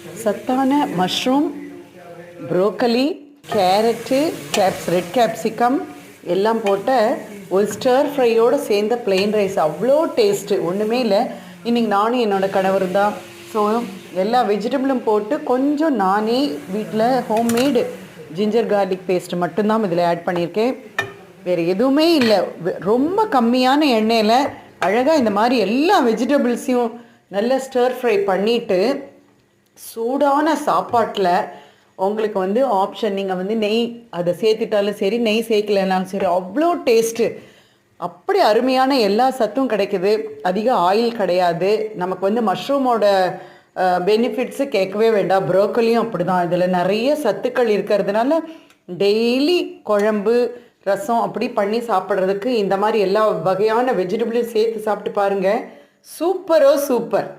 சத்தான mushroom, broccoli, carrot, red capsicum எல்லாம் போட்ட ஒரு ஸ்டர் ஃப்ரையோடு சேர்ந்த பிளெயின் ரைஸ். அவ்வளோ டேஸ்ட்டு, ஒன்றுமே இல்லை. இன்றைக்கி நானும் என்னோடய கணவர் தான். ஸோ எல்லா வெஜிடபிளும் போட்டு கொஞ்சம் நானே வீட்டில் ஹோம்மேடு ஜிஞ்சர் கார்லிக் பேஸ்ட்டு மட்டும்தான் இதில் ஆட் பண்ணியிருக்கேன். வேறு எதுவுமே இல்லை. ரொம்ப கம்மியான எண்ணெயில் அழகாக இந்த மாதிரி எல்லா வெஜிடபிள்ஸையும் நல்லா ஸ்டர் ஃப்ரை பண்ணிவிட்டு சூடான சாப்பாட்டில் உங்களுக்கு வந்து ஆப்ஷன், நீங்கள் வந்து நெய் அதை சேர்த்துட்டாலும் சரி, நெய் சேர்க்கலைனாலும் சரி, அவ்வளோ டேஸ்ட்டு. அப்படி அருமையான எல்லா சத்தும் கிடைக்குது. அதிக ஆயில் கிடையாது. நமக்கு வந்து மஷ்ரூமோட பெனிஃபிட்ஸு கேட்கவே வேண்டாம். ப்ரோக்கலியும் அப்படி தான். இதில் நிறைய சத்துக்கள் இருக்கிறதுனால டெய்லி குழம்பு, ரசம் அப்படி பண்ணி சாப்பிட்றதுக்கு இந்த மாதிரி எல்லா வகையான வெஜிடபிளும் சேர்த்து சாப்பிட்டு பாருங்கள். சூப்பரோ சூப்பர்.